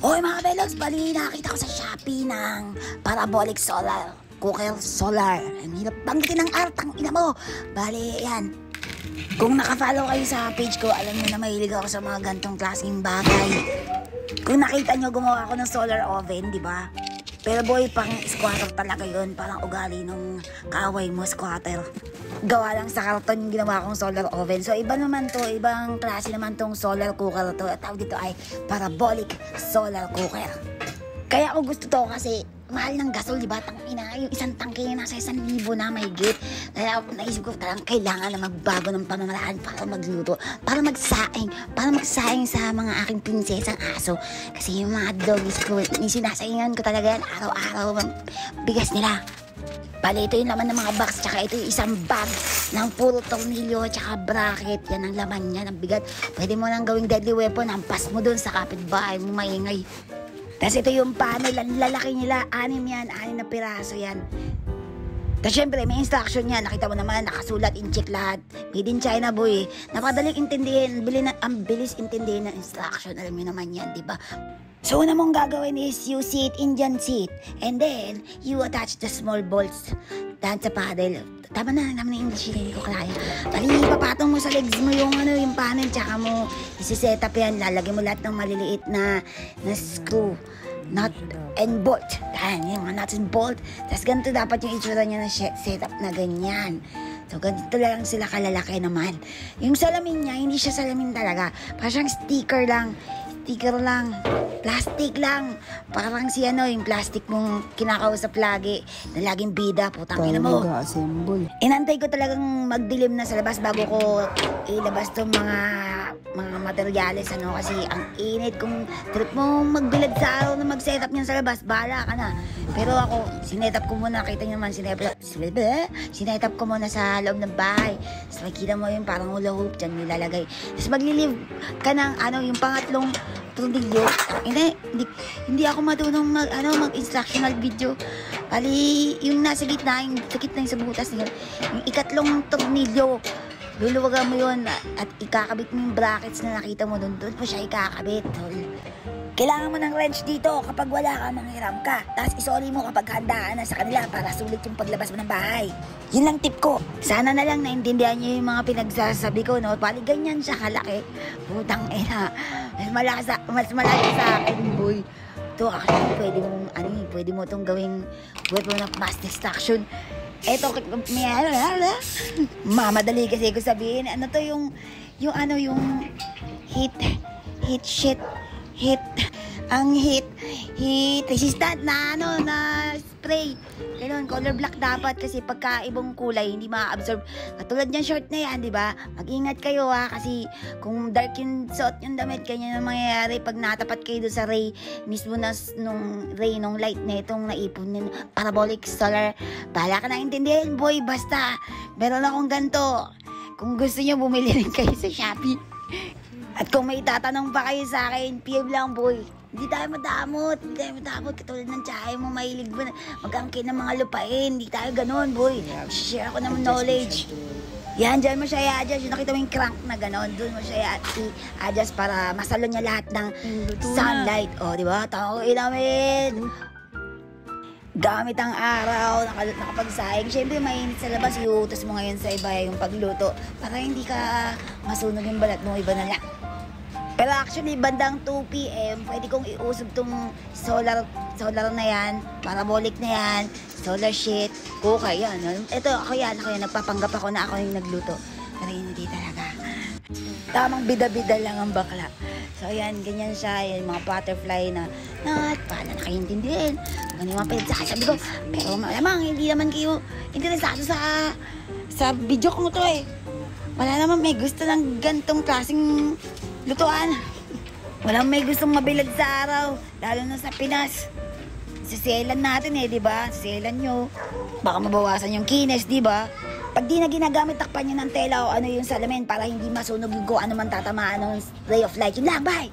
Hoy mga belogs, bali nakita ko sa Shopee ng parabolic solar cooker solar. Ang hirap banggitin ng artang ina mo. Bali yan. Kung nakafollow kayo sa page ko, alam niyo na mahilig ako sa mga gantong klaseng bagay. Kung nakita nyo, gumawa ako ng solar oven, di ba? Pero boy, pang squatter talaga yun. Parang ugali nung kaaway mo, squatter. Gawa lang sa karton yung ginawa kong solar oven. So iba naman to, ibang klase naman tong solar cooker to. Tawag dito ay parabolic solar cooker. Kaya ako gusto to kasi mahal ng gasol, di ba? Tangina, yung isang tangke nasa 1,000 na mahigit. Kaya naisip ko talagang kailangan na magbago ng pamamaraan para magluto, para magsaing sa mga aking prinsesang aso. Kasi yung mga doggies ko, sinasaingan ko talaga yan araw-araw ang bigas nila. Bali, ito yung laman ng mga box, tsaka ito yung isang bag ng puro tornilyo, tsaka bracket. Yan ang laman niya, ang bigat. Pwede mo nang gawing deadly weapon, hampas mo dun sa kapitbahay mo maingay. Tapos ito yung panel, ang lalaki nila, 6 na piraso yan. Tapos syempre, may instruction yan, nakita mo naman, nakasulat, in-check lahat. Made in China boy, napakadaling intindihin, ang bilis intindihin ng instruction, alam mo naman yan, di ba? So, una mong gagawin is you seat, Indian seat, and then you attach the small bolts dahil sa paddle. Tama na English, hindi ko kaya. Bali, papatong mo sa legs mo yung panel, tsaka mo isi-set up yan, lalagyan mo lahat ng maliliit na screw, nut, and bolt. Yan, yung mga nuts and bolt. Tapos ganito dapat yung itsura niya na setup na ganyan. So, ganito lang sila kalalaki naman. Yung salamin niya, hindi siya salamin talaga. Parang siyang sticker lang, plastic lang. Parang si yung plastic mong kinakausap lagi, na laging bida, putang ina mo. Inantay ko talagang magdilim na sa labas bago ko ilabas tong mga materyales, kasi ang init. Kung trip mo magbilad sa araw na mag-setup niyan sa labas, bahala ka na. Pero ako, sinetap ko muna, kita niyo naman, sinetap ko muna sa loob ng bahay. Tapos makikita mo yung parang hula hoop dyan nilalagay. Tapos maglilive ka ng yung pangatlong tornilyo. Hindi ako matulong mag-instructional video. Bali, yung nasa gitna, yung sa butas niya, yung ikatlong tornilyo, luluwagan mo yun at ikakabit mo yung brackets na nakita mo doon mo siya ikakabit. Kailangan mo ng wrench dito kapag wala ka, manghiram ka. Tapos isoli mo kapag handaan na sa kanila para sulit yung paglabas mo ng bahay. Yun lang tip ko. Sana na lang naintindihan niyo yung mga pinagsasabi ko, no? Bali ganyan siya kalaki. Putang ina. Mas malaki sa akin, boy. Ito actually pwede mo itong gawing weapon of mass destruction. Eto, mamadali kasi ko sabihin. Yung heat resistant na spray. Ganun, color black dapat kasi pagka ibang kulay hindi ma-absorb. Katulad niyan short na yan, di ba? Mag-ingat kayo kasi kung dark yung suot yung damit, ganyan ang mangyayari pag natapat kayo doon sa ray mismo nung light na itong naipon ng parabolic solar. Bahala ka na intindihin, boy, basta meron akong ganito. Kung gusto niyo bumili rin kayo sa Shopee. At kung may tatanong pa kayo sa akin, PM lang, boy. Hindi tayo madamot. Katulad ng tsahe mo, mahilig mo mag-angkin ng mga lupain. Hindi tayo ganun, boy. Share ako ng knowledge. Yan, dyan mo siya i-adjust. Yung nakita mo yung crank na gano'n, doon mo siya i-adjust para masalo niya lahat ng sunlight. O, di ba? Tama ko ilamin. Gamit ang araw, nakapagsaing. Siyempre, mainit sa labas. Iutos mo ngayon sa iba yung pagluto para hindi ka masunog yung balat mo. Iba na lang. Pero actually, bandang 2 PM, pwede kong iusog tong solar na yan, parabolic na yan, solar sheet, cooker, yan. Ito, ako yan, nagpapanggap ako na ako yung nagluto. Pero hindi talaga. Tamang bida-bida lang ang bakla. So, yan, ganyan siya, yung mga butterfly na paano na kayo intindihin. Ganyan mga pinagsasabi ko. Pero malamang, hindi naman kayo interesado sa video ko to eh. Wala naman may gusto ng gantong klaseng lutuan. Walang may gustong mabilad sa araw, lalo na sa Pinas. Siselan natin di ba? Siselan nyo. Baka mabawasan yung kines, di ba? Pag di na ginagamit, takpan nyo ng tela o yung salamin para hindi masunog yung ano man tatamaan ng ray of light. Yun lang, bye!